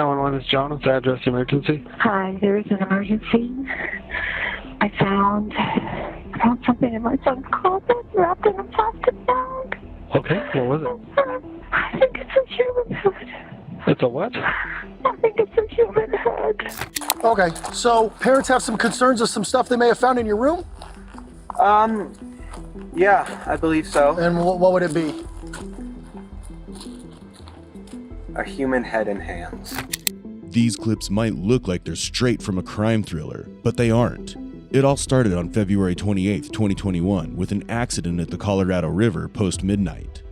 911 is John. What's the address emergency? Hi, there is an emergency. I found something in my son's closet wrapped in a plastic bag. Okay, what was it? I think it's a human head. It's a what? I think it's a human head. Okay, so parents have some concerns of some stuff they may have found in your room? Yeah, I believe so. And what would it be? A human head and hands. These clips might look like they're straight from a crime thriller, but they aren't. It all started on February 28th, 2021, with an accident at the Colorado River post-midnight.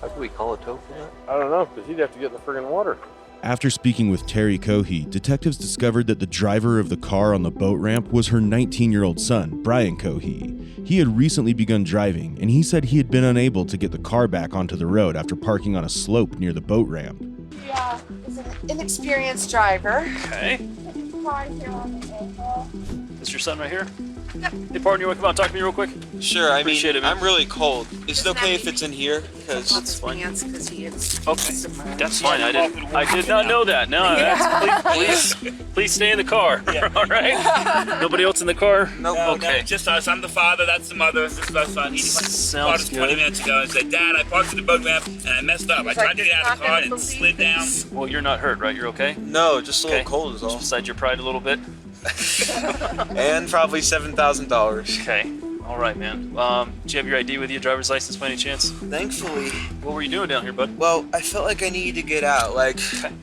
How do we call a tow for that? I don't know, because he'd have to get in the friggin' water. After speaking with Terry Cohey, detectives discovered that the driver of the car on the boat ramp was her 19-year-old son, Brian Cohey. He had recently begun driving, and he said he had been unable to get the car back onto the road after parking on a slope near the boat ramp. Yeah, he's an inexperienced driver. Okay. Car here on the ankle. Is your son right here? Yep. Hey, partner, you want to come out and talk to me real quick? Sure, I mean, Appreciate it, man. I'm really cold. Is it okay if it's in here? Because That's fine. Because he is Okay, submerged. that's fine. I did not know that. No, please stay in the car. All right. Nobody else in the car? Nope. No, Okay. no, just us. I'm the father. That's the mother. This is our son. He called us Sounds 20 good. minutes ago and said, "Dad, I parked at the boat ramp and I messed up. I tried to get out of the car and it slid down." Well, you're not hurt, right? You're okay? no, just a little Okay. cold is Just all. beside your pride a little bit. And probably $7,000. Okay. All right, man. Do you have your ID with you, driver's license by any chance? Thankfully, What were you doing down here, bud? well, I felt like I needed to get out,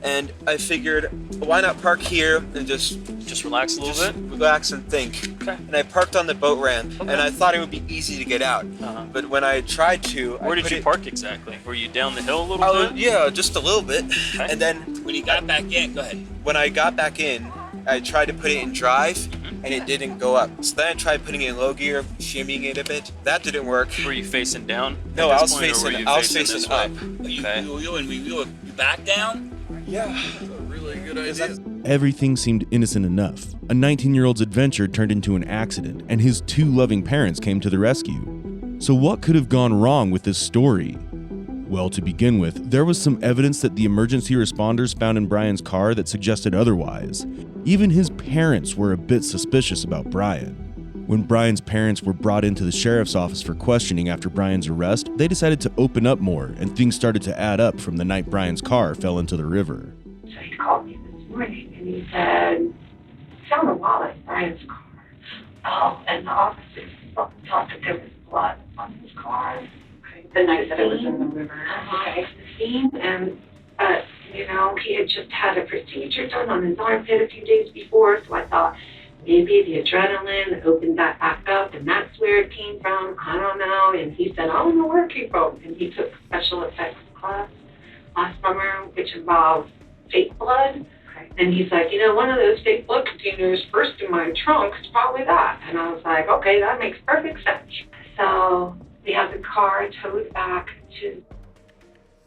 and I figured, why not park here and Just relax a little bit. relax and think. Okay. And I parked on the boat ramp, and I thought it would be easy to get out. Uh-huh. But when I tried to, Where did you park exactly? Were you down the hill a little bit? Yeah, just a little bit. Okay. And then When he got back in, go ahead. when I got back in, I tried to put it in drive, and it didn't go up. So then I tried putting it in low gear, shimmying it a bit. That didn't work. Were you facing down? No, at I this was point, or were facing. you I was this facing way? up. Okay. You back down? Yeah. Really good idea. Everything seemed innocent enough. A 19-year-old's adventure turned into an accident, and his two loving parents came to the rescue. So what could have gone wrong with this story? Well, to begin with, there was some evidence that the emergency responders found in Brian's car that suggested otherwise. Even his parents were a bit suspicious about Brian. When Brian's parents were brought into the sheriff's office for questioning after Brian's arrest, they decided to open up more, and things started to add up from the night Brian's car fell into the river. So he called me this morning and he said, found a wallet in Brian's car. Oh, and the officers thought that there was blood on his car. Okay. The night that it was in the river. Okay. The scene, and, you know, he had just had a procedure done on his armpit a few days before, so I thought maybe the adrenaline opened that back up, and that's where it came from. I don't know. And he said, I don't know where it came from. And he took special effects class last summer, which involved fake blood. Okay. And he's like, you know, one of those fake blood containers first in my trunk is probably that. And I was like, okay, that makes perfect sense. So we have the car towed back to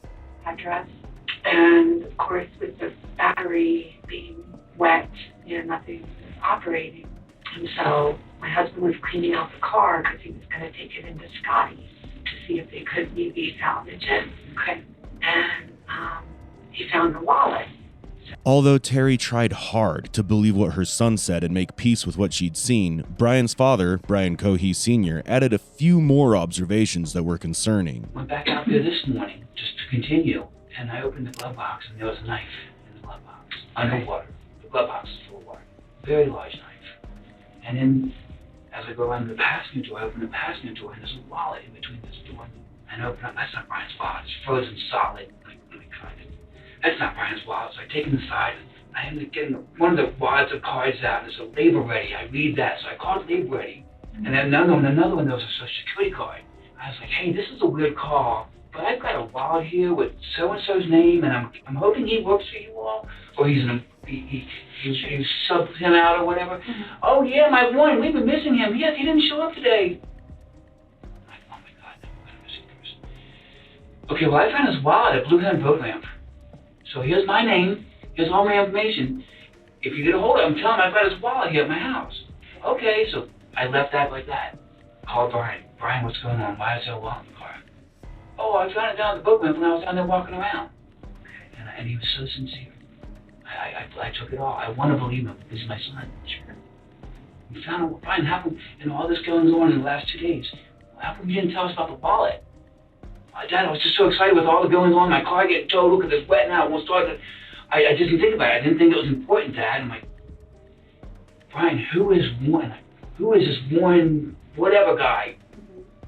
the address. And of course, with the battery being wet, you know, nothing was operating. And so my husband was cleaning out the car because he was going to take it into Scotty's to see if they could maybe salvage it. Okay. And he found the wallet. Although Terry tried hard to believe what her son said and make peace with what she'd seen, Brian's father, Brian Cohey Sr., added a few more observations that were concerning. Went back out there this morning just to continue, and I opened the glove box, and there was a knife in the glove box, underwater. The glove box is full of water, very large knife. And then, as I go around the passenger door, I open the passenger door, and there's a wallet in between this door. And I open up, that's not Brian's wallet, it's frozen solid. That's not Brian's wallet. So I take him aside, and I end up getting one of the wads of cards out, and it's a labor ready. I read that, so I called labor ready. And then another one, there was a social security card. I was like, hey, this is a weird call, but I've got a wallet here with so-and-so's name, and I'm hoping he works for you all, or you subbed him out or whatever. Oh yeah, my one, we've been missing him. Yes, he didn't show up today. I'm like, oh my God, we've got a missing person. Okay, well I found his wallet at Blue Hen Boat Ramp. So here's my name, here's all my information. If you get a hold of him, tell him I've got his wallet here at my house. Okay, so I left that like that. Called Brian. Brian, what's going on? Why is there a wallet in the car? Oh, I found it down at the boat ramp when I was down there walking around. And he was so sincere. I took it all. I want to believe him. This is my son. Sure. We found out, Brian, how come, all this going on in the last 2 days, how come you didn't tell us about the wallet? Dad, I was just so excited with all the going on. My car getting towed. Look at this wet now. Almost started. I just didn't think about it. I didn't think it was important, Dad. I'm like, Brian, who is Warren? Who is this Warren, whatever guy?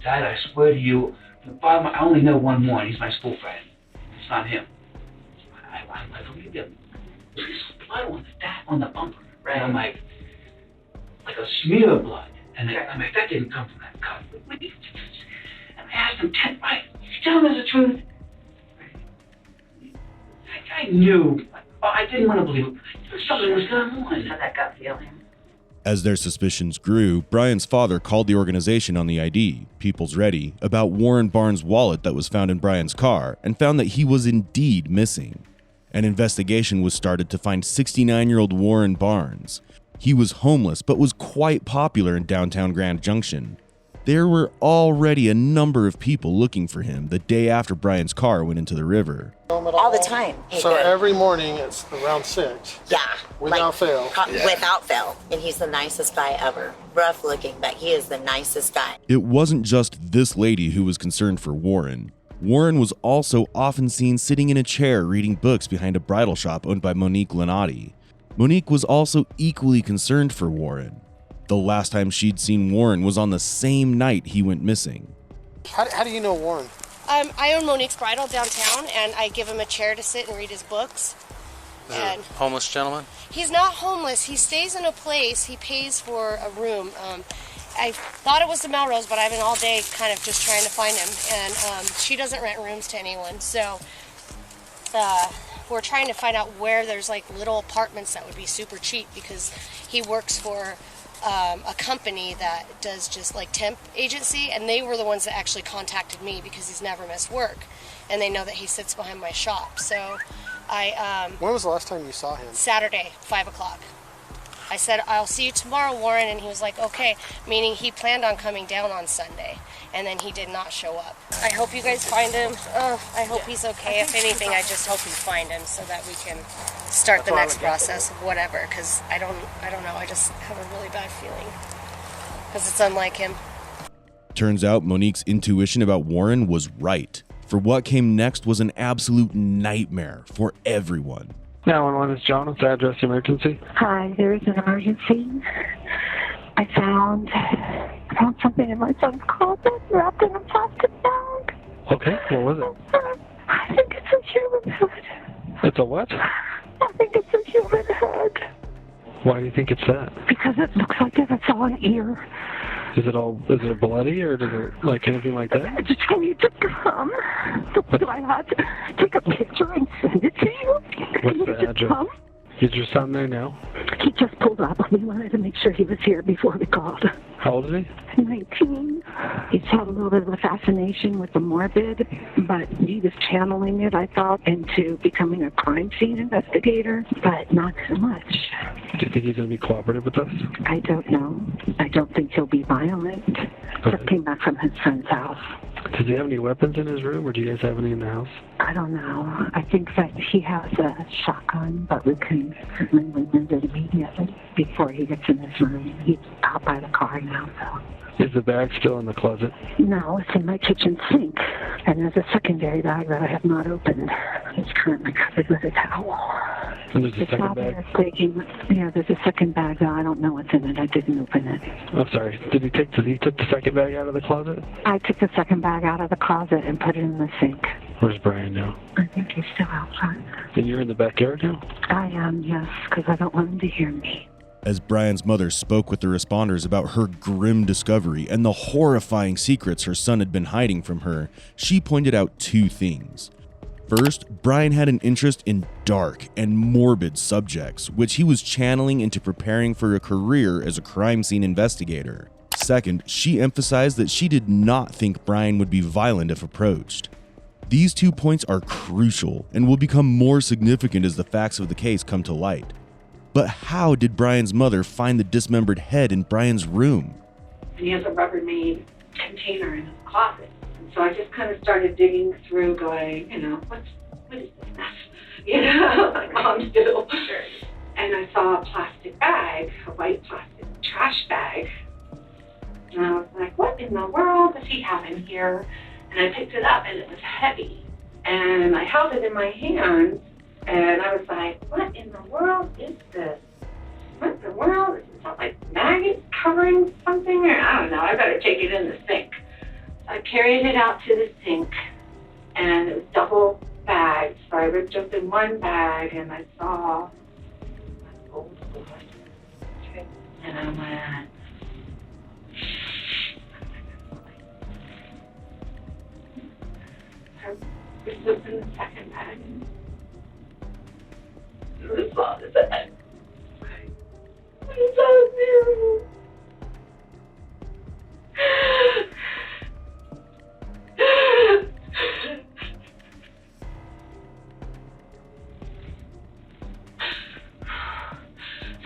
Dad, I swear to you, I only know one Warren. He's my school friend. It's not him. I believe him. There's blood on the bumper. Right. And I'm like a smear of blood. And I'm like, that didn't come from that cut. And I asked him, Right, you telling us the truth? I knew. I didn't want to believe it. Something was going on. Had that gut feeling. As their suspicions grew, Brian's father called the organization on the ID, People's Ready, about Warren Barnes' wallet that was found in Brian's car and found that he was indeed missing. An investigation was started to find 69-year-old Warren Barnes. He was homeless but was quite popular in downtown Grand Junction. There were already a number of people looking for him the day after Brian's car went into the river. All the time. So every morning it's around 6. Yeah. Without fail. Without fail. And he's the nicest guy ever. Rough looking, but he is the nicest guy. It wasn't just this lady who was concerned for Warren. Warren was also often seen sitting in a chair reading books behind a bridal shop owned by Monique Lenati. Monique was also equally concerned for Warren. The last time she'd seen Warren was on the same night he went missing. How do you know Warren? I own Monique's Bridal downtown, and I give him a chair to sit and read his books. And homeless gentleman? He's not homeless. He stays in a place. He pays for a room. I thought it was the Melrose, but I've been all day kind of just trying to find him. And she doesn't rent rooms to anyone, so we're trying to find out where there's like little apartments that would be super cheap, because he works for a company that does just like temp agency, and they were the ones that actually contacted me because he's never missed work, and they know that he sits behind my shop. So when was the last time you saw him? Saturday, 5 o'clock. I said, I'll see you tomorrow, Warren, and he was like, okay, meaning he planned on coming down on Sunday, and then he did not show up. I hope you guys find him. I hope he's okay. If anything, I just hope you find him so that we can start the next process of whatever, because I don't know. I just have a really bad feeling because it's unlike him. Turns out Monique's intuition about Warren was right, for what came next was an absolute nightmare for everyone. 911 is John. What's the address emergency? Hi, there is an emergency. I found something in my son's closet wrapped in a plastic bag. Okay, what was it? I think it's a human head. It's a what? I think it's a human head. Why do you think it's that? Because it looks like it's all an ear. Is it bloody, or does it like anything like that? I just need to come. So I had to take a picture and send it to you. What's the address? Is your son there now? He just pulled up. We wanted to make sure he was here before we called. How old is he? 19. He's had a little bit of a fascination with the morbid, but he was channeling it, I thought, into becoming a crime scene investigator, but not so much. Do you think he's going to be cooperative with us? I don't know. I don't think he'll be violent. Okay. Just came back from his friend's house. Does he have any weapons in his room, or do you guys have any in the house? I don't know. I think that he has a shotgun, but we can certainly remove it immediately before he gets in his room. He's out by the car now, so. Is the bag still in the closet? No, it's in my kitchen sink. And there's a secondary bag that I have not opened. It's currently covered with a towel. And there's a second bag? There's a second bag. I don't know what's in it. I didn't open it. I'm sorry. He took the second bag out of the closet? I took the second bag out of the closet and put it in the sink. Where's Brian now? I think he's still outside. And you're in the backyard now? I am, yes, because I don't want him to hear me. As Brian's mother spoke with the responders about her grim discovery and the horrifying secrets her son had been hiding from her, she pointed out two things. First, Brian had an interest in dark and morbid subjects, which he was channeling into preparing for a career as a crime scene investigator. Second, she emphasized that she did not think Brian would be violent if approached. These 2 points are crucial and will become more significant as the facts of the case come to light. But how did Brian's mother find the dismembered head in Brian's room? And he has a Rubbermaid container in his closet. And so I just kind of started digging through, going, what is this mess? you know, like moms do. And I saw a plastic bag, a white plastic trash bag. And I was like, what in the world does he have in here? And I picked it up and it was heavy. And I held it in my hand and I was like, what in the world is this? What in the world? Is this like maggots covering something? Or I don't know, I better take it in the sink. So I carried it out to the sink and it was double bagged. So I ripped open one bag and I saw gold blood. Okay. And I went, this was in the second bag. This saw this head. Okay. It's so beautiful.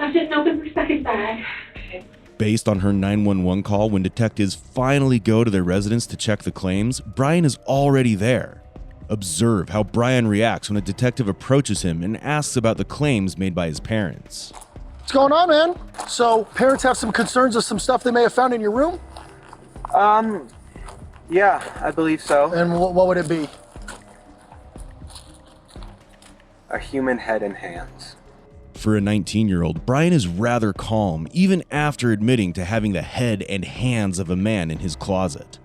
I didn't open the second bag. Okay. Based on her 911 call, when detectives finally go to their residence to check the claims, Brian is already there. Observe how Brian reacts when a detective approaches him and asks about the claims made by his parents. What's going on, man? So, parents have some concerns of some stuff they may have found in your room? Yeah, I believe so. And what would it be? A human head and hands. For a 19-year-old, Brian is rather calm, even after admitting to having the head and hands of a man in his closet.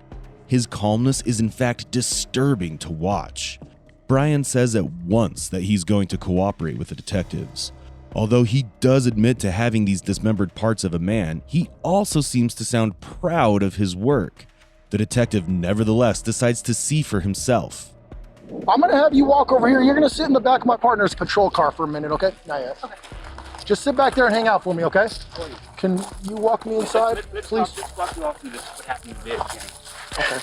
His calmness is in fact disturbing to watch. Brian says at once that he's going to cooperate with the detectives. Although he does admit to having these dismembered parts of a man, he also seems to sound proud of his work. The detective nevertheless decides to see for himself. I'm gonna have you walk over here. You're gonna sit in the back of my partner's patrol car for a minute, okay? Not yet. Okay. Just sit back there and hang out for me, okay? Can you walk me inside, please? Let's walk you off through this, what happened to this. Okay.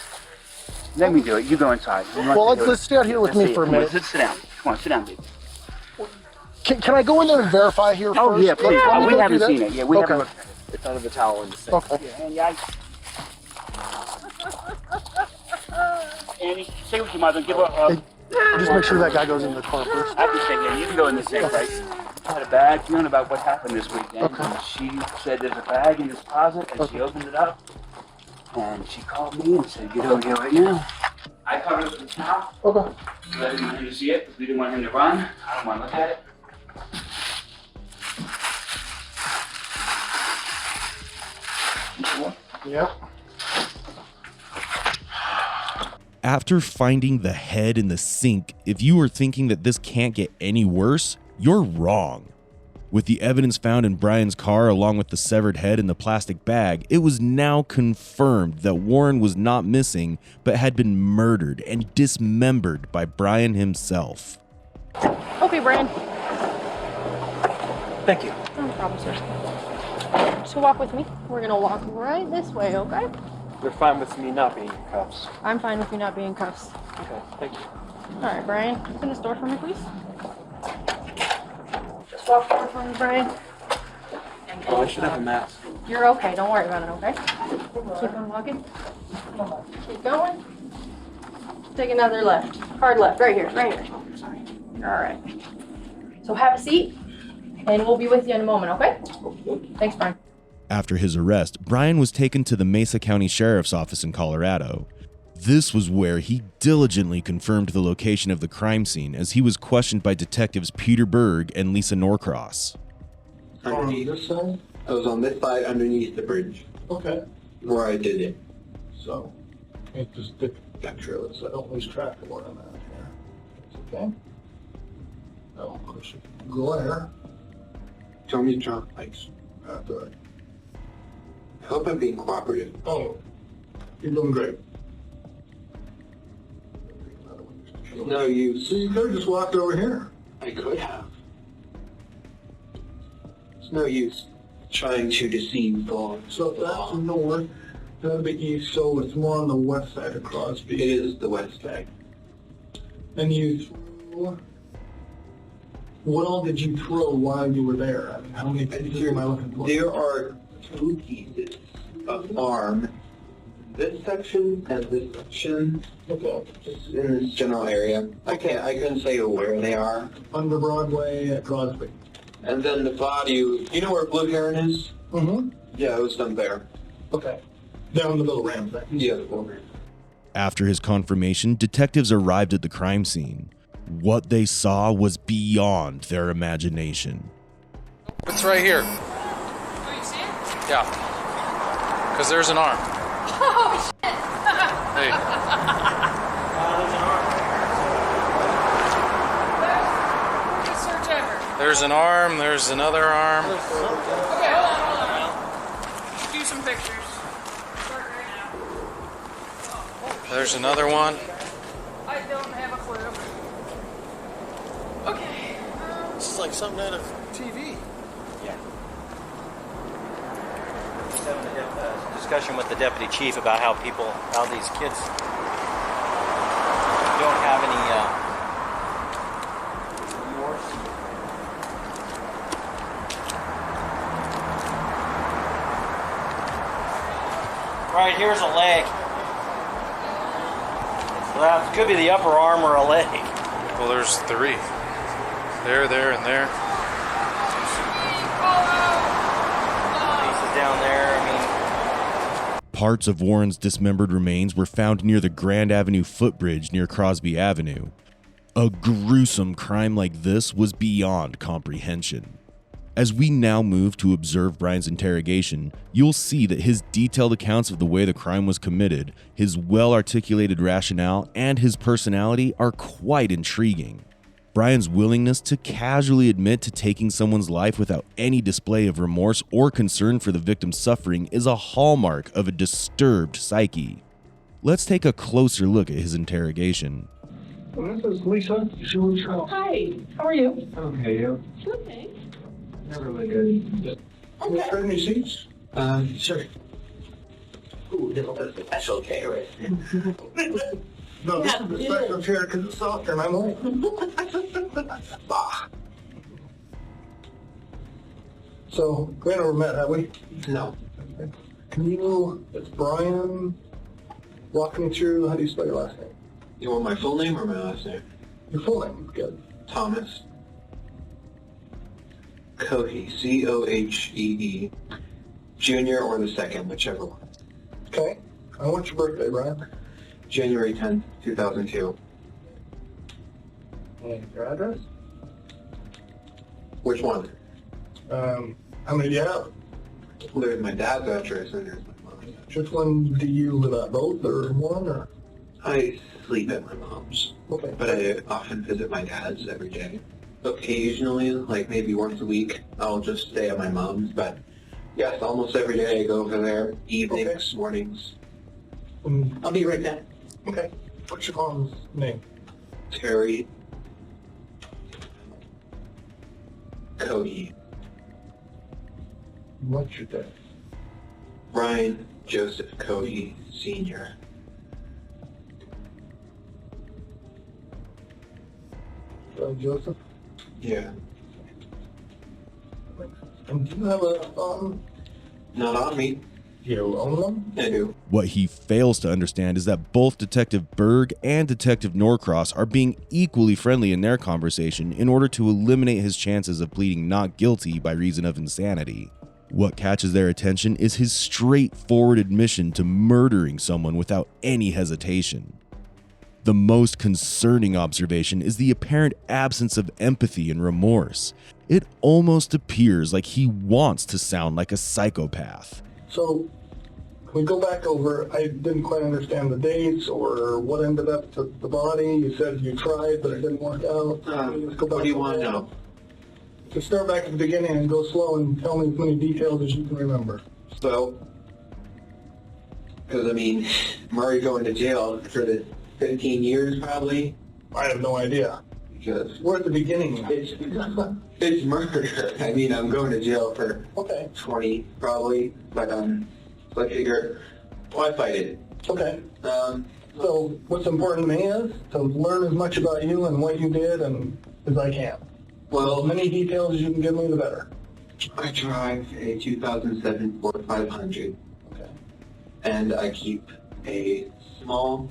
Let me do it. You go inside. Well, let's stay out here with me for a minute. Sit down. Come on, sit down, baby. Can I go in there and verify here Oh, first? yeah, please. Let me We go haven't through seen that. it. Yeah, we haven't Okay. looked at it. It's under the towel in the sink. Okay. Yeah, and Annie, stay with your mother. Give her Just make sure that guy goes in the car first. I can stay here. You can go in the sink, right? I had a bag feeling about what happened this weekend. Okay. She said there's a bag in this closet, and she opened it up. And she called me and said, get over here right now. I covered it with a towel. Okay. I didn't want him to see it because we didn't want him to run. I don't want to look at it. Yeah. After finding the head in the sink, if you are thinking that this can't get any worse, you're wrong. With the evidence found in Brian's car along with the severed head in the plastic bag, it was now confirmed that Warren was not missing, but had been murdered and dismembered by Brian himself. Okay, Brian. Thank you. No problem, sir. So walk with me. We're gonna walk right this way, okay? You're fine with me not being in cuffs. I'm fine with you not being in cuffs. Okay, thank you. All right, Brian. Open this door for me, please. Just walk forward for me, Brian. Oh, I should have a mask. You're okay. Don't worry about it, okay? Keep on walking. Keep going. Take another left. Hard left. Right here. Right here. Sorry. All right. So have a seat, and we'll be with you in a moment, okay? Thanks, Brian. After his arrest, Brian was taken to the Mesa County Sheriff's Office in Colorado. This was where he diligently confirmed the location of the crime scene as he was questioned by detectives Peter Berg and Lisa Norcross. Underneath this side? I was on this side underneath the bridge. Okay. Where I did it. So, make this picture so I don't lose track of where I'm at here. Okay? Oh, of course. Go there. Tell me to drop lights. Good. I hope I'm being cooperative. Oh, you're doing great. No use. So you could have just walked over here. I could have. It's no use trying to deceive Vaughn. So that's north, that'd be east, so it's more on the west side of Crosby. It is the west side. And you threw... What all did you throw while you were there? I mean, how many pieces am I looking for? There are two pieces of arm this section and this section. Okay. Just in this general area. I couldn't say where they are. Under Broadway at Crosby. And then the body, you know where Blue Heron is? Mm-hmm. Yeah, it was done there. Okay. Down the little ramp there. Yeah, the little ramp. After his confirmation, detectives arrived at the crime scene. What they saw was beyond their imagination. It's right here. Oh, you see it? Yeah. Because there's an arm. Oh, shit. Hey. Quickest search ever. There's an arm, there's another arm. Okay, hold on. Do some pictures. Start right now. There's another one. I don't have a clue. Okay. This is like something out of TV. Yeah. Just having a discussion with the deputy chief about how these kids don't have any remorse. Right, here's a leg. Well, it could be the upper arm or a leg. Well, there's 3. There, and there. Pieces down there, Parts of Warren's dismembered remains were found near the Grand Avenue footbridge near Crosby Avenue. A gruesome crime like this was beyond comprehension. As we now move to observe Brian's interrogation, you'll see that his detailed accounts of the way the crime was committed, his well-articulated rationale, and his personality are quite intriguing. Brian's willingness to casually admit to taking someone's life without any display of remorse or concern for the victim's suffering is a hallmark of a disturbed psyche. Let's take a closer look at his interrogation. Well, this is Lisa. Hi, how are you? Okay, yeah. Good, thanks. Not really good. Can you trade me seats? Sure. Ooh, that's okay, right? No, this is the special chair because it's softer and I'm old. So, we never met, have we? No. Can you, it's Brian, walk me through, how do you spell your last name? You want my full name or my last name? Your full name, good. Thomas Cohee, C-O-H-E-E, Junior or the second, whichever one. Okay. And what's your birthday, Brian? January 10th, 2002. And your address? Which one? How many do you have? Well, there's my dad's address and there's my mom's address. Which one do you live at, both or one or? I sleep at my mom's. Okay. But I often visit my dad's every day. Occasionally, like maybe once a week, I'll just stay at my mom's, but yes, almost every day I go over there, evenings, mornings. I'll be right back. Okay. What's your mom's name? Terry Cohee. What's your dad? Ryan Joseph Cohee, Sr. Joseph? Yeah. And do you have a Not on me. You own them? I do. What he fails to understand is that both Detective Berg and Detective Norcross are being equally friendly in their conversation in order to eliminate his chances of pleading not guilty by reason of insanity. What catches their attention is his straightforward admission to murdering someone without any hesitation. The most concerning observation is the apparent absence of empathy and remorse. It almost appears like he wants to sound like a psychopath. So, we go back over, I didn't quite understand the dates or what ended up to the body. You said you tried, but it didn't work out. Let's go back. What do you want to know? So start back at the beginning and go slow and tell me as many details as you can remember. So, because I mean, I'm already going to jail for the 15 years probably. I have no idea. Because we're at the beginning. It's murder. I mean, I'm going to jail for 20 probably, but so I figure, why fight it? Okay. So what's important to me is to learn as much about you and what you did and as I can. Well, as many details as you can give me, the better. I drive a 2007 Ford 500. Okay. And I keep a small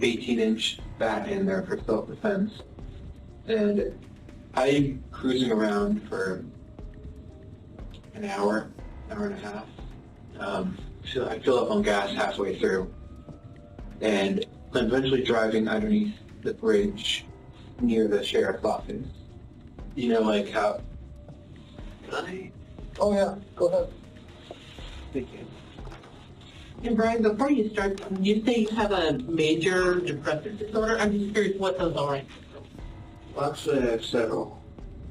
18-inch bat in there for self-defense. And I'm cruising around for an hour and a half. So I fill up on gas halfway through. And I'm eventually driving underneath the bridge near the sheriff's office. You know, like how... Can I? Oh yeah, go ahead. Thank you. And Brian, before you start, you say you have a major depressive disorder. I'm just curious what those are. Well, actually, I have several.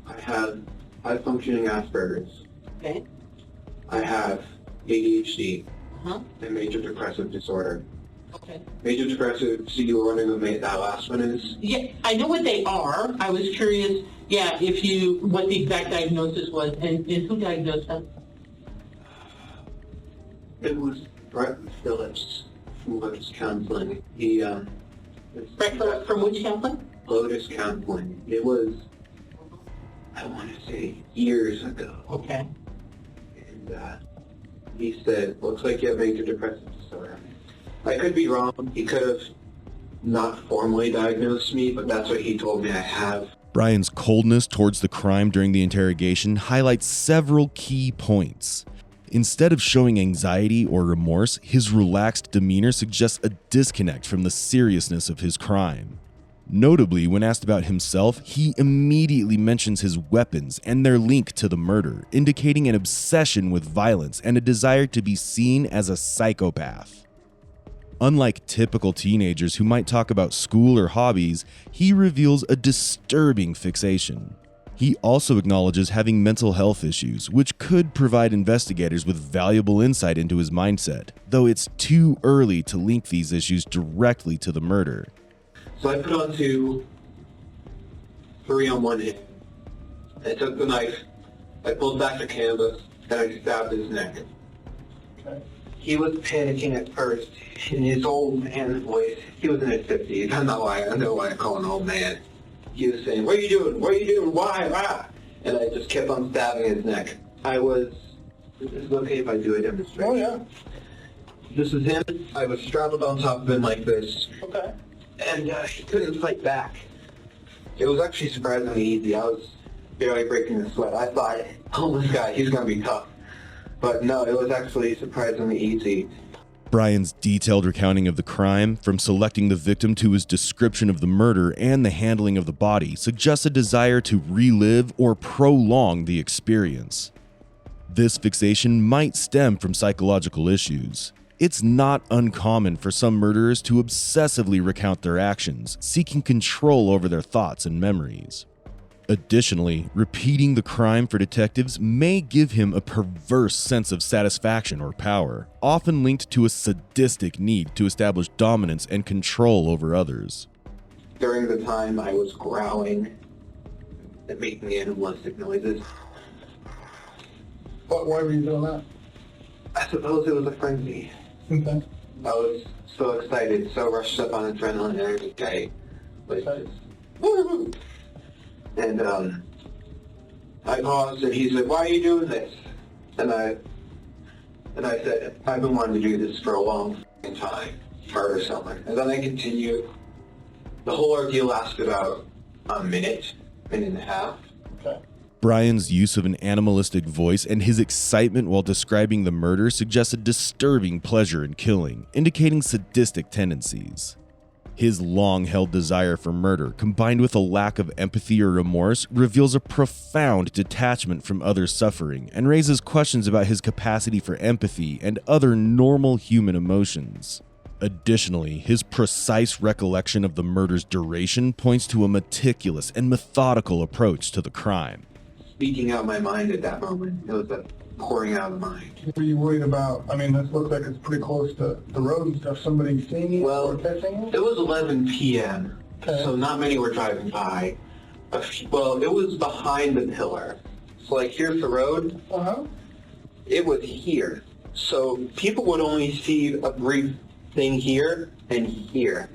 I have high-functioning Asperger's. Okay. I have ADHD Uh-huh. and major depressive disorder. Okay. Major depressive, so you were wondering what that last one is? Yeah, I know what they are. I was curious, yeah, what the exact diagnosis was and who diagnosed them. It was Brett Phillips from Lotus Counseling. He, Brett Phillips from which counseling? Lotus Counseling. It was, I want to say, years ago. Okay. And he said, looks like you have major depressive disorder. I could be wrong. He could have not formally diagnosed me, but that's what he told me I have. Brian's coldness towards the crime during the interrogation highlights several key points. Instead of showing anxiety or remorse, his relaxed demeanor suggests a disconnect from the seriousness of his crime. Notably, when asked about himself, he immediately mentions his weapons and their link to the murder, indicating an obsession with violence and a desire to be seen as a psychopath. Unlike typical teenagers who might talk about school or hobbies, he reveals a disturbing fixation. He also acknowledges having mental health issues, which could provide investigators with valuable insight into his mindset, though it's too early to link these issues directly to the murder. So I put on 3 on one hand. I took the knife, I pulled back the canvas, and I stabbed his neck. Okay. He was panicking at first. In his old man voice, he was in his 50s. I know why I call him an old man. He was saying, "What are you doing? What are you doing? Why? Ah!" And I just kept on stabbing his neck. Is it okay if I do a demonstration? Oh yeah. This is him. I was straddled on top of him like this. Okay. And he couldn't fight back. It was actually surprisingly easy. I was barely breaking a sweat. I thought, oh, this guy, he's going to be tough. But no, it was actually surprisingly easy. Brian's detailed recounting of the crime, from selecting the victim to his description of the murder and the handling of the body, suggests a desire to relive or prolong the experience. This fixation might stem from psychological issues. It's not uncommon for some murderers to obsessively recount their actions, seeking control over their thoughts and memories. Additionally, repeating the crime for detectives may give him a perverse sense of satisfaction or power, often linked to a sadistic need to establish dominance and control over others. During the time I was growling and making animalistic noises. But why were you doing that? I suppose it was a frenzy. Okay. I was so excited, so rushed up on adrenaline every day. Like this. Woo-hoo! And I paused and he said, "Why are you doing this?" And I said, "I've been wanting to do this for a long time, murder someone." And then I continued. The whole ordeal lasted about a minute and a half. Okay. Brian's use of an animalistic voice and his excitement while describing the murder suggests a disturbing pleasure in killing, indicating sadistic tendencies. His long-held desire for murder, combined with a lack of empathy or remorse, reveals a profound detachment from others' suffering and raises questions about his capacity for empathy and other normal human emotions. Additionally, his precise recollection of the murder's duration points to a meticulous and methodical approach to the crime. Speaking out my mind at that moment, it was a pouring out of the mind. What are you worried about? I mean, this looks like it's pretty close to the road and stuff. Somebody seeing you or catching you? It was 11 p.m., so not many were driving by. Well, it was behind the pillar. So, like, here's the road. Uh-huh. It was here. So people would only see a brief thing here and here.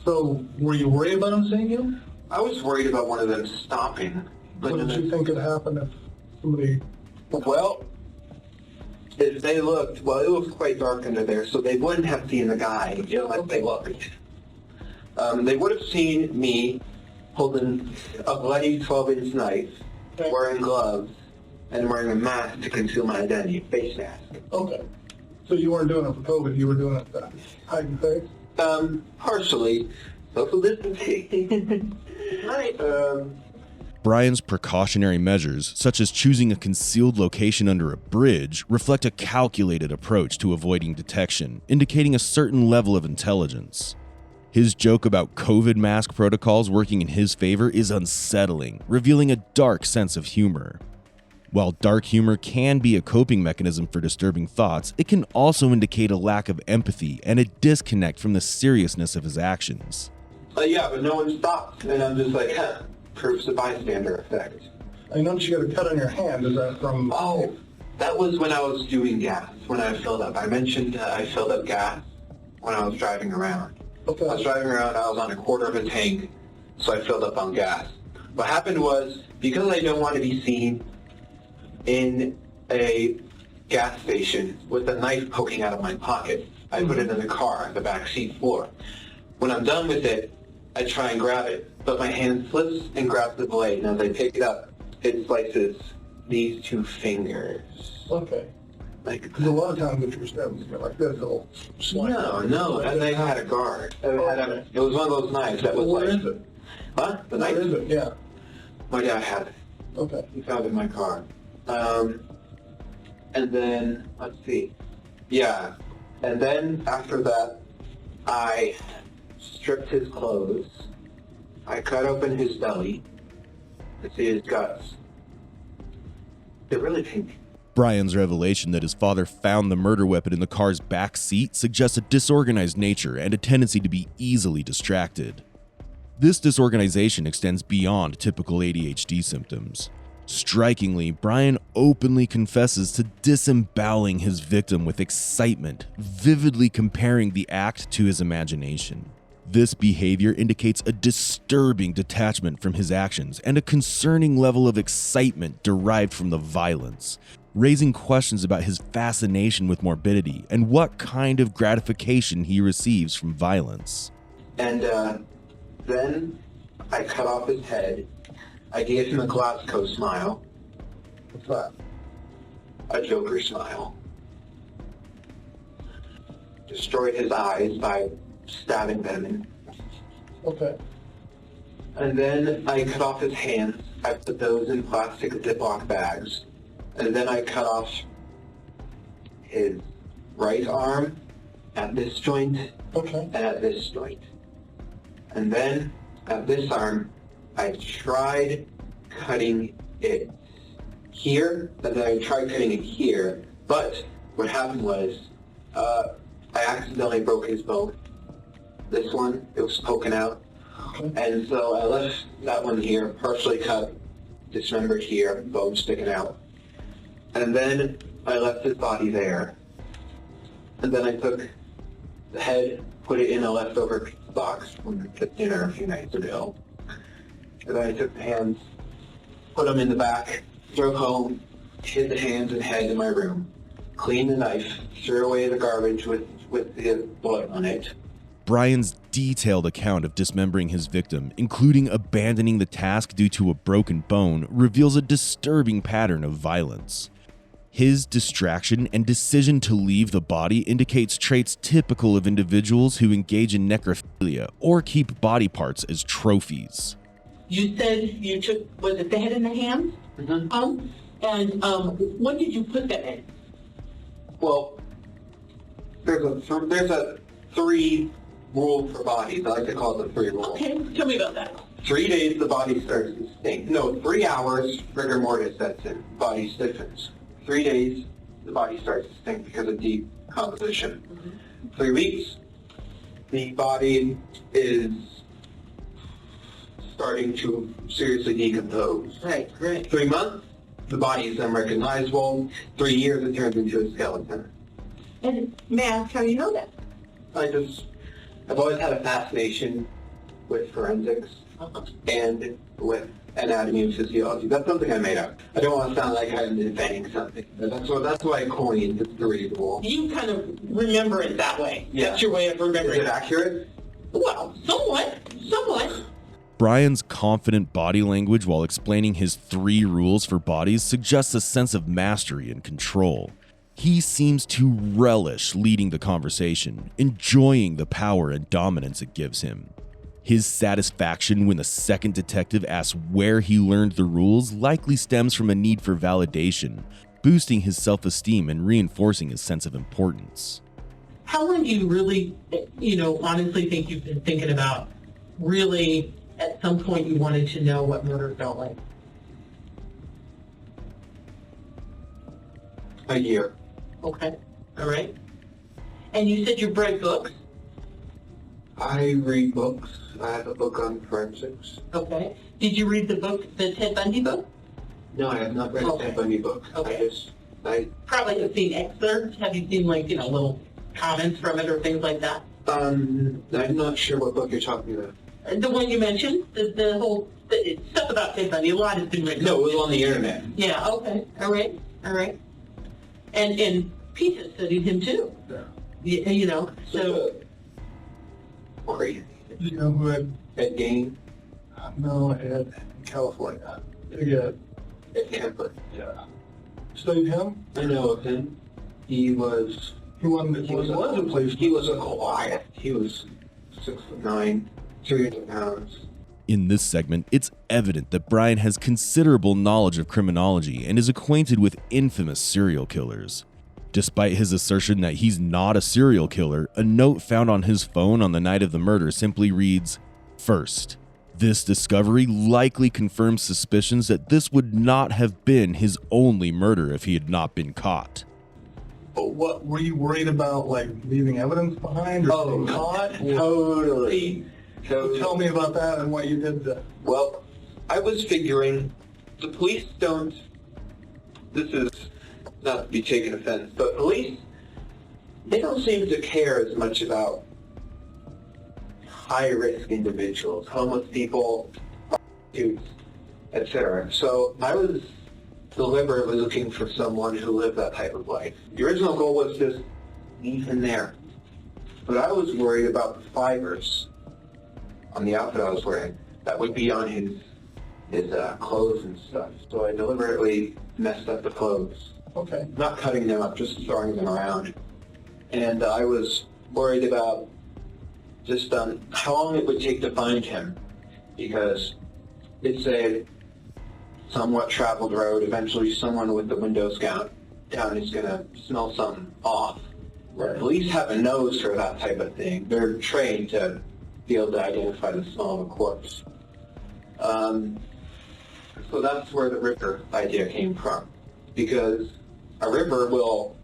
So, were you worried about them seeing you? I was worried about one of them stopping. What did you think could happen if somebody... Well, if they looked, well, it was quite dark under there, so they wouldn't have seen the guy unless they looked. They would have seen me holding a bloody 12-inch knife, wearing gloves, and wearing a mask to conceal my identity, a face mask. Okay. So you weren't doing it for COVID, you were doing it to hide your face? Partially. Social distancing. Right. Brian's precautionary measures, such as choosing a concealed location under a bridge, reflect a calculated approach to avoiding detection, indicating a certain level of intelligence. His joke about COVID mask protocols working in his favor is unsettling, revealing a dark sense of humor. While dark humor can be a coping mechanism for disturbing thoughts, it can also indicate a lack of empathy and a disconnect from the seriousness of his actions. Yeah, but no one stopped, and I'm just like, proves the bystander effect. I noticed you got a cut on your hand. Is that from... Oh, that was when I was doing gas, when I filled up. I mentioned I filled up gas when I was driving around. Okay. I was driving around, I was on a quarter of a tank, so I filled up on gas. What happened was, because I don't want to be seen in a gas station with a knife poking out of my pocket, I put it in the car, the back seat floor. When I'm done with it, I try and grab it, but my hand slips and grabs the blade, and as I pick it up, it slices these 2 fingers. Okay. Like, because a lot of times if you're stabbing like this, it'll slice. No, that knife had a guard. It was one of those knives that was Where like... is it? Huh? The knife? Where is it? Yeah. My dad had it. Okay. He found it in my car. And then, let's see. Yeah. And then after that, I stripped his clothes. I cut open his belly to see his guts. They're really pink. Brian's revelation that his father found the murder weapon in the car's back seat suggests a disorganized nature and a tendency to be easily distracted. This disorganization extends beyond typical ADHD symptoms. Strikingly, Brian openly confesses to disemboweling his victim with excitement, vividly comparing the act to his imagination. This behavior indicates a disturbing detachment from his actions and a concerning level of excitement derived from the violence, raising questions about his fascination with morbidity and what kind of gratification he receives from violence. And then I cut off his head. I gave him a Glasgow smile. What's that? A Joker smile. Destroyed his eyes by stabbing them in. Okay. And then I cut off his hands. I put those in plastic Ziploc bags. And then I cut off his right arm at this joint and at this joint. And then at this arm, I tried cutting it here, and then I tried cutting it here, but what happened was I accidentally broke his bone. This one, it was poking out, and so I left that one here, partially cut, dismembered here, bone sticking out. And then I left his body there, and then I took the head, put it in a leftover pizza box from the dinner a few nights ago. And then I took the hands, put them in the back, drove home, hid the hands and head in my room, cleaned the knife, threw away the garbage with the blood on it. Brian's detailed account of dismembering his victim, including abandoning the task due to a broken bone, reveals a disturbing pattern of violence. His distraction and decision to leave the body indicates traits typical of individuals who engage in necrophilia or keep body parts as trophies. You said you took, was it the head and the hands? Mm-hmm. When did you put that in? Well, there's a 3 rule for bodies. I like to call it the 3 rule. Okay, tell me about that. 3 days, the body starts to stink. No, 3 hours, rigor mortis sets in. Body stiffens. 3 days, the body starts to stink because of decomposition. 3 weeks, the body is starting to seriously decompose. Right, great. 3 months, the body is unrecognizable. 3 years, it turns into a skeleton. And may I ask how you know that? I've always had a fascination with forensics and with anatomy and physiology. That's something I made up. I don't want to sound like I'm inventing something. But that's what I coined the 3 rule. You kind of remember it that way. Yeah. That's your way of remembering. Is it accurate? Well, somewhat. Brian's confident body language while explaining his 3 rules for bodies suggests a sense of mastery and control. He seems to relish leading the conversation, enjoying the power and dominance it gives him. His satisfaction when the second detective asks where he learned the rules likely stems from a need for validation, boosting his self-esteem and reinforcing his sense of importance. How long do you really, honestly think you've been thinking about really at some point you wanted to know what murder felt like? A year. Okay. All right. And you said you read books? I read books. I have a book on forensics. Okay. Did you read the Ted Bundy book? No, I have not read the Ted Bundy book. Okay. I probably have seen excerpts. Have you seen little comments from it or things like that? I'm not sure what book you're talking about. The one you mentioned, the whole stuff about Ted Bundy. A lot has been written. No, it was on the internet. Yeah. Okay. All right. And Pete has studied him too. Yeah. So. Crazy. Do you know who Ed Gein? No, Ed in California. Ed Kemper. Yeah. Studied him? I know of him. He was a quiet. He was 6'9", 300 pounds. In this segment, it's evident that Brian has considerable knowledge of criminology and is acquainted with infamous serial killers. Despite his assertion that he's not a serial killer, a note found on his phone on the night of the murder simply reads, "First." This discovery likely confirms suspicions that this would not have been his only murder if he had not been caught. What were you worried about, leaving evidence behind or being caught? Totally. Tell me about that and what you did to... Well, I was figuring the police don't... This is not to be taken offense, but police, they don't seem to care as much about high-risk individuals, homeless people, prostitutes, etc. So I was deliberately looking for someone who lived that type of life. The original goal was just leave him there. But I was worried about the fibers on the outfit I was wearing that would be on his clothes and stuff. So I deliberately messed up the clothes. Okay. Not cutting them up, just throwing them around. And I was worried about just how long it would take to find him, because it's a somewhat traveled road. Eventually someone with the windows down is going to smell something off. Right. Police have a nose for that type of thing. They're trained to be able to identify the smell of a corpse. So that's where the river idea came from, because a river will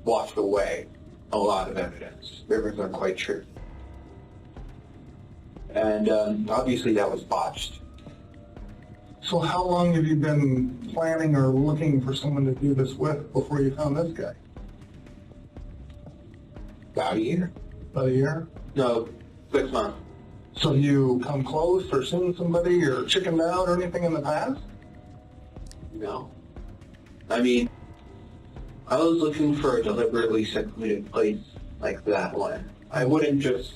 wash away a lot of evidence. Rivers are quite tricky. And obviously that was botched. So how long have you been planning or looking for someone to do this with before you found this guy? About a year. About a year? No, 6 months. So you come close or seen somebody or chickened out or anything in the past? No. I mean, I was looking for a deliberately secluded place like that one. I wouldn't just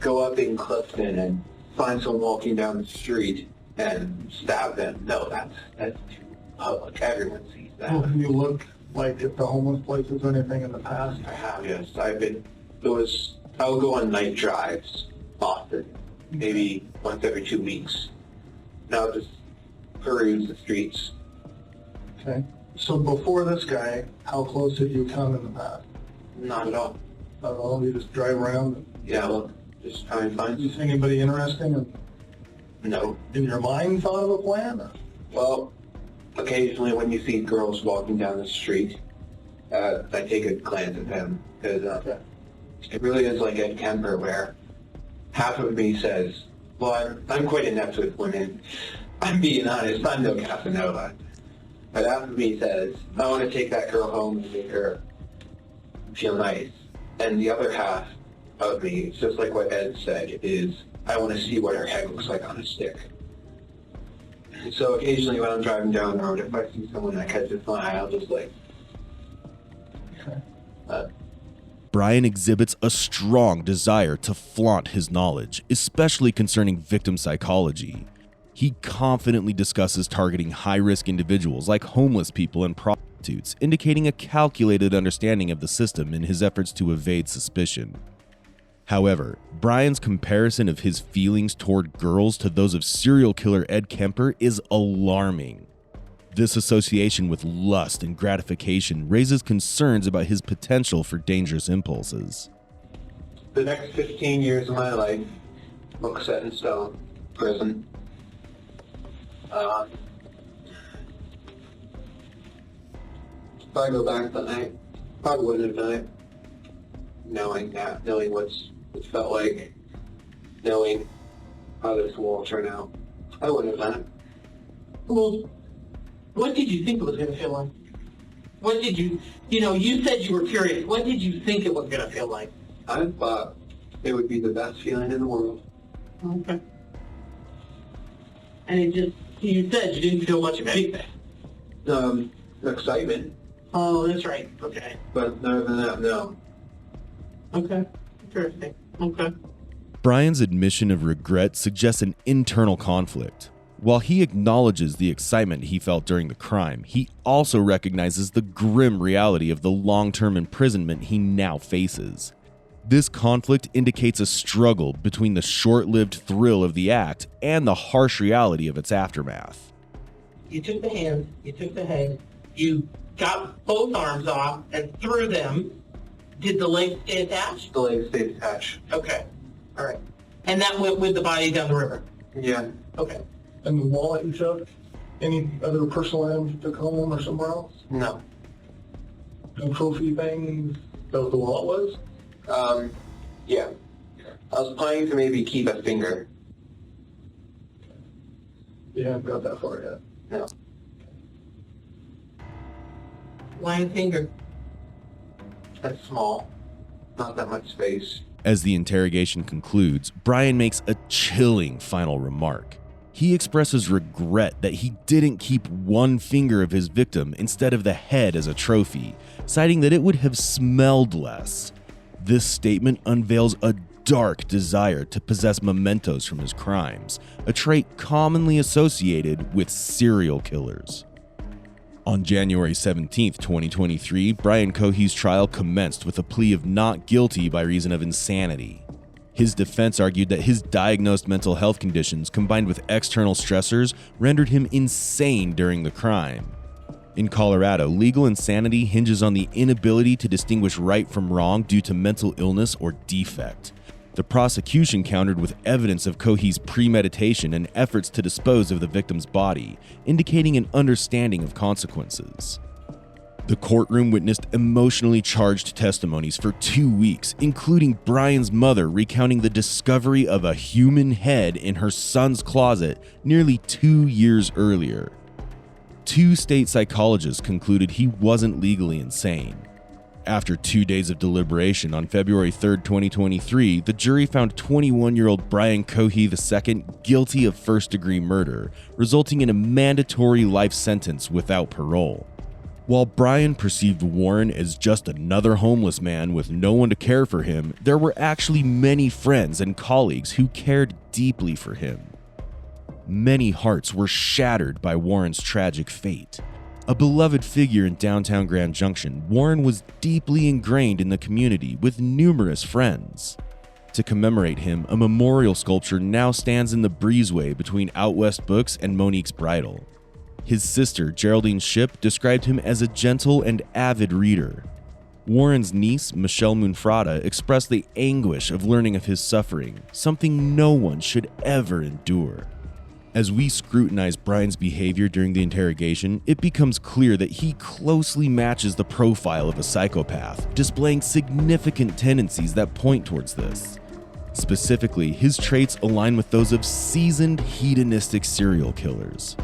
go up in Clifton and find someone walking down the street and stab them. No, that's too public. Everyone sees that. Well, have you looked at the homeless places or anything in the past? I have, yes. I would go on night drives often, maybe once every 2 weeks. Now just peruse the streets. Okay. So before this guy, how close had you come in the past? Not at all. Not at all? You just drive around? Yeah, well, just try and find... You see anybody interesting? No. In your mind thought of a plan? Or? Well, occasionally when you see girls walking down the street, I take a glance at them, because it really is like Ed Kemper, where half of me says, well, I'm quite inept with women. I'm being honest, I'm no Casanova. But half of me says, I want to take that girl home and make her feel nice. And the other half of me, it's just like what Ed said, is I want to see what her head looks like on a stick. And so occasionally when I'm driving down the road, if I see someone that catches my eye, I'll just like... Brian exhibits a strong desire to flaunt his knowledge, especially concerning victim psychology. He confidently discusses targeting high-risk individuals like homeless people and prostitutes, indicating a calculated understanding of the system in his efforts to evade suspicion. However, Brian's comparison of his feelings toward girls to those of serial killer Ed Kemper is alarming. This association with lust and gratification raises concerns about his potential for dangerous impulses. The next 15 years of my life, book set in stone, prison. If I go back that night, probably wouldn't have done it. Knowing that, knowing what it felt like, knowing how this will all turn out, I wouldn't have done it. Well, what did you think it was going to feel like? What did you said you were curious. What did you think it was going to feel like? I thought it would be the best feeling in the world. Okay. And you said you didn't feel much of anything. Excitement. Oh, that's right. Okay. But other than that, no. Okay. Interesting. Okay. Brian's admission of regret suggests an internal conflict. While he acknowledges the excitement he felt during the crime, he also recognizes the grim reality of the long-term imprisonment he now faces. This conflict indicates a struggle between the short-lived thrill of the act and the harsh reality of its aftermath. You took the hand, you took the head, you got both arms off and threw them. Did the legs stay attached? The legs stayed attached. Okay. All right. And that went with the body down the river? Yeah. Okay. And the wallet you took? Any other personal items you took home or somewhere else? No. No trophy things? That what the wallet was? Yeah. I was planning to maybe keep a finger. You haven't got that far yet. No. Why a finger? That's small. Not that much space. As the interrogation concludes, Brian makes a chilling final remark. He expresses regret that he didn't keep one finger of his victim instead of the head as a trophy, citing that it would have smelled less. This statement unveils a dark desire to possess mementos from his crimes, a trait commonly associated with serial killers. On January 17, 2023, Brian Cohey's trial commenced with a plea of not guilty by reason of insanity. His defense argued that his diagnosed mental health conditions combined with external stressors rendered him insane during the crime. In Colorado, legal insanity hinges on the inability to distinguish right from wrong due to mental illness or defect. The prosecution countered with evidence of Cohey's premeditation and efforts to dispose of the victim's body, indicating an understanding of consequences. The courtroom witnessed emotionally charged testimonies for 2 weeks, including Brian's mother recounting the discovery of a human head in her son's closet nearly 2 years earlier. 2 state psychologists concluded he wasn't legally insane. After 2 days of deliberation on February 3, 2023, the jury found 21-year-old Brian Cohey II guilty of first-degree murder, resulting in a mandatory life sentence without parole. While Brian perceived Warren as just another homeless man with no one to care for him, there were actually many friends and colleagues who cared deeply for him. Many hearts were shattered by Warren's tragic fate. A beloved figure in downtown Grand Junction, Warren was deeply ingrained in the community with numerous friends. To commemorate him, a memorial sculpture now stands in the breezeway between Out West Books and Monique's Bridal. His sister, Geraldine Shipp, described him as a gentle and avid reader. Warren's niece, Michelle Munfrada, expressed the anguish of learning of his suffering, something no one should ever endure. As we scrutinize Brian's behavior during the interrogation, it becomes clear that he closely matches the profile of a psychopath, displaying significant tendencies that point towards this. Specifically, his traits align with those of seasoned, hedonistic serial killers.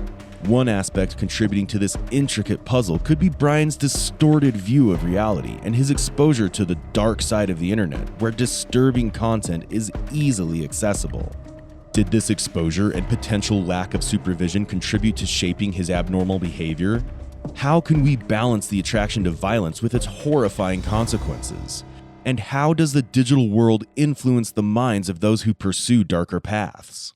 One aspect contributing to this intricate puzzle could be Brian's distorted view of reality and his exposure to the dark side of the internet, where disturbing content is easily accessible. Did this exposure and potential lack of supervision contribute to shaping his abnormal behavior? How can we balance the attraction to violence with its horrifying consequences? And how does the digital world influence the minds of those who pursue darker paths?